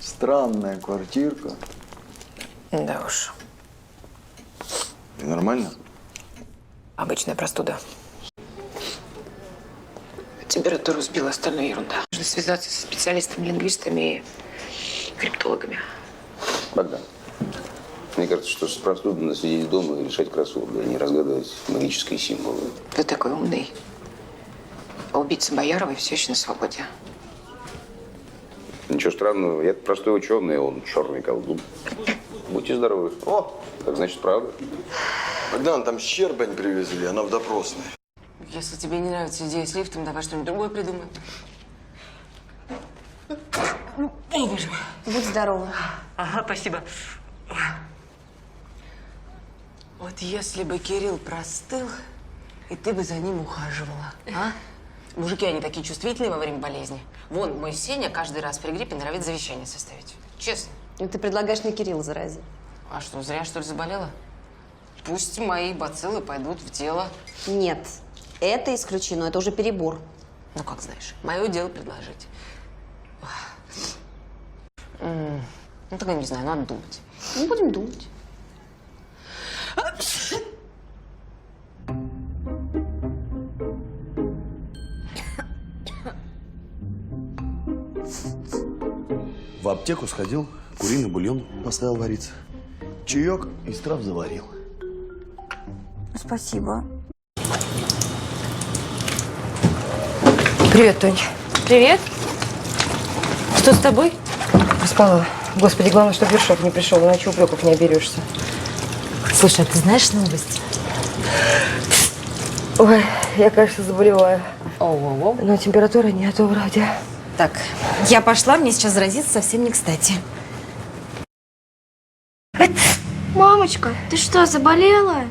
Странная квартирка. Да уж. И нормально? Обычная простуда. Температуру сбила, остальная ерунда. Нужно связаться со специалистами, лингвистами и криптологами. Богдан, мне кажется, что с простудой надо сидеть дома и решать кроссворды, а не разгадывать магические символы. Ты такой умный. А убийца Бояровой все еще на свободе. Ничего странного, я простой ученый, а он черный колдун. Будьте здоровы. О, так значит, правда. Богдан, там Щербань привезли, она в допросной. Если тебе не нравится идея с лифтом, давай что-нибудь другое придумаем. О, боже мой. Будь здорова. Ага, спасибо. Вот если бы Кирилл простыл, и ты бы за ним ухаживала, а? Мужики, они такие чувствительные во время болезни. Вон, мой Сеня каждый раз при гриппе норовит завещание составить. Честно. Ну, ты предлагаешь мне Кирилла заразить? А что, зря, что ли, заболела? Пусть мои бациллы пойдут в тело. Нет, это исключено, это уже перебор. Ну, как знаешь. Мое дело предложить. Ну, тогда не знаю, надо думать. Ну, будем думать. В аптеку сходил, куриный бульон поставил вариться. Чаек из трав заварил. Спасибо. Привет, Тонь. Привет. Что с тобой? Проспала. Господи, главное, чтобы Вершов не пришел, иначе упреков не оберешься. Слушай, а ты знаешь новость? Ой, я, кажется, заболеваю. Оу-оу-оу. Но температуры нету вроде. Так, я пошла, мне сейчас заразиться совсем не кстати. Мамочка, ты что, заболела?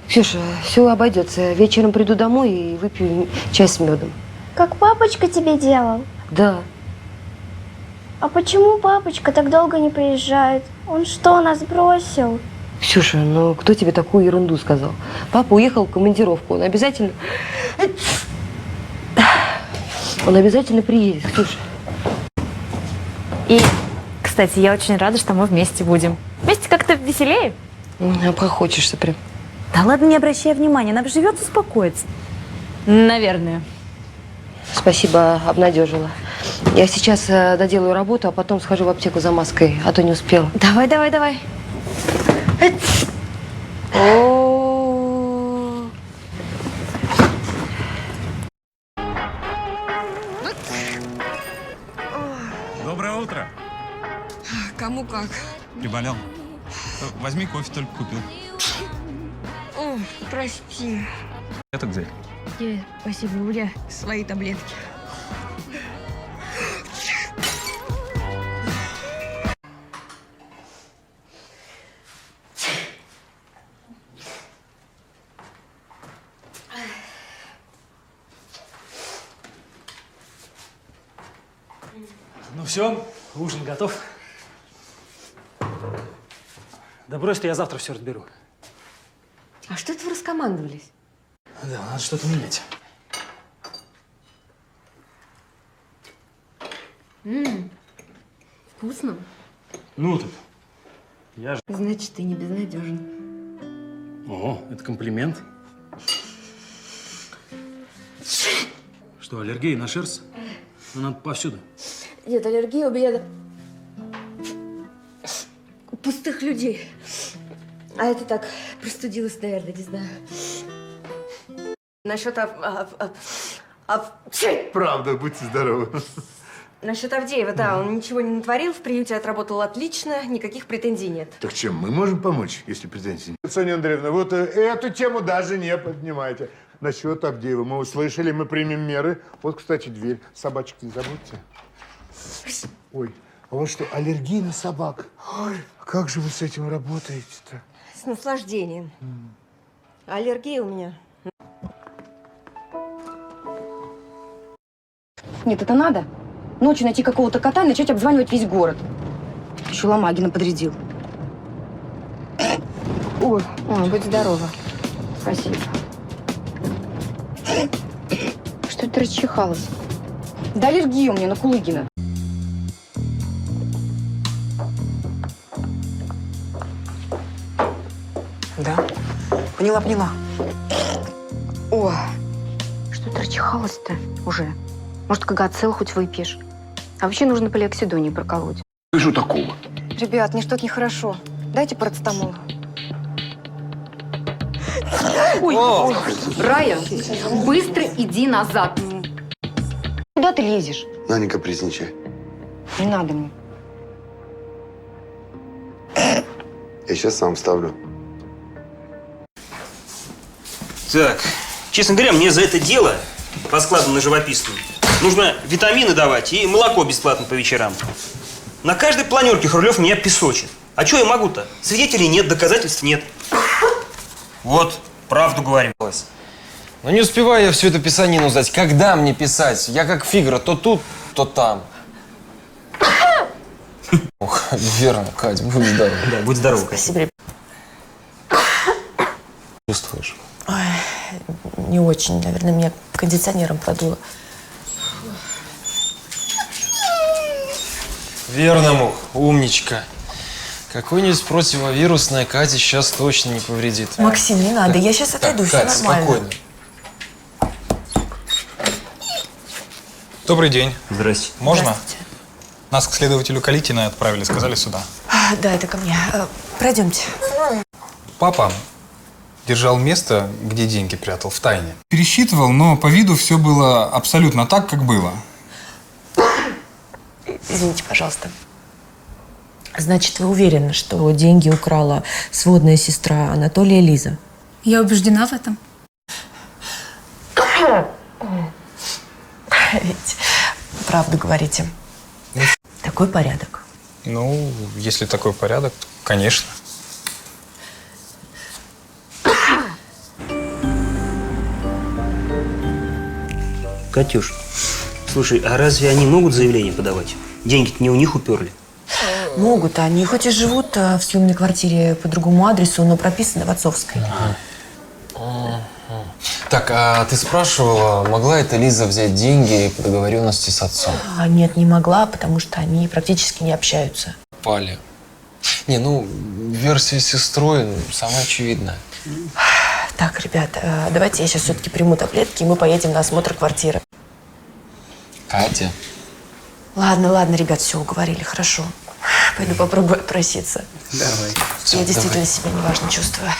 Ксюша, все обойдется. Вечером приду домой и выпью чай с медом. Как папочка тебе делал? Да. А почему папочка так долго не приезжает? Он что, нас бросил? Ксюша, ну кто тебе такую ерунду сказал? Папа уехал в командировку. Он обязательно приедет, Ксюша. И, кстати, я очень рада, что мы вместе будем. Вместе как-то веселее. Обхохочешься прям. Да ладно, не обращай внимания, она живет, успокоится. Наверное. Спасибо, обнадежила. Я сейчас доделаю работу, а потом схожу в аптеку за маской, а то не успела. Давай, давай, давай. О. Доброе утро. Кому как. Приболел. Возьми кофе, только купил. О, прости. Это где? Спасибо, у меня свои таблетки. Ну все, ужин готов. Да брось ты, я завтра все разберу. А что это вы раскомандовались? Да, надо что-то менять. Вкусно. Ну так, я же… Значит, ты не безнадежен. О, это комплимент. Что, аллергия на шерсть? Ну, надо повсюду. Нет, аллергия у меня пустых людей. А это так, простудилась, наверное, не знаю. Насчет Правда, будьте здоровы. Насчет Авдеева, да, он ничего не натворил, в приюте отработал отлично, никаких претензий нет. Так чем, мы можем помочь, если претензий нет? Соня Андреевна, вот эту тему даже не поднимайте. Насчет Авдеева мы услышали, мы примем меры. Вот, кстати, дверь. Собачек не забудьте. Ой, а у вас что, аллергия на собак? Ой, как же вы с этим работаете-то? С наслаждением. Аллергия у меня. Нет, это надо. Ночью найти какого-то кота и начать обзванивать весь город. Еще Ломагина подрядил. Ой, будь здорова. Спасибо. Что это расчихалось? Да аллергия у меня на Кулыгина. Да. Поняла. О, что ты рачихалась-то уже? Может, кагацел хоть выпьешь? А вообще нужно полиоксидоний проколоть. Что такого? Ребят, мне что-то нехорошо. Дайте парацетамол. Ой, Рая, быстро иди назад. Куда ты лезешь? На, не капризничай. Не надо мне. Я сейчас сам вставлю. Так, честно говоря, мне за это дело по складу на живописную нужно витамины давать и молоко бесплатно по вечерам. На каждой планерке Хрулев меня песочит. А что я могу-то? Свидетелей нет, доказательств нет. Вот, правду говорю. Ну не успеваю я всю эту писанину сдать. Когда мне писать? Я как Фигаро, то тут, то там. Ох, верно, Кать, будь здоров. Да, будь здоров. Спасибо. Чувствуешь? Ой, не очень. Наверное, меня кондиционером продуло. Верно, Мух, умничка. Какое-нибудь противовирусное Кате сейчас точно не повредит. Максим, не надо, я сейчас отойду, все Кать, нормально. спокойно. Добрый день. Здрасте. Можно? Здравствуйте. Нас к следователю Калитиной отправили, сказали сюда. Да, это ко мне. Пройдемте. Папа держал место, где деньги прятал, в тайне. Пересчитывал, но по виду все было абсолютно так, как было. Извините, пожалуйста. Значит, вы уверены, что деньги украла сводная сестра Анатолия Лиза? Я убеждена в этом. Ведь правду говорите. Такой порядок. Ну, если такой порядок, то, конечно. Катюш, слушай, а разве они могут заявление подавать? Деньги-то не у них уперли. Могут. Они хоть и живут в съемной квартире по другому адресу, но прописаны в отцовской. Так, а ты спрашивала, могла это Лиза взять деньги по договоренности с отцом? Нет, не могла, потому что они практически не общаются. Пали. Не, ну, версия с сестрой самая очевидная. Так, ребят, давайте я сейчас все-таки приму таблетки, и мы поедем на осмотр квартиры. Катя. Ладно, ребят, все, уговорили, хорошо. Пойду попробую отпроситься. Давай. Я действительно себя неважно чувствую.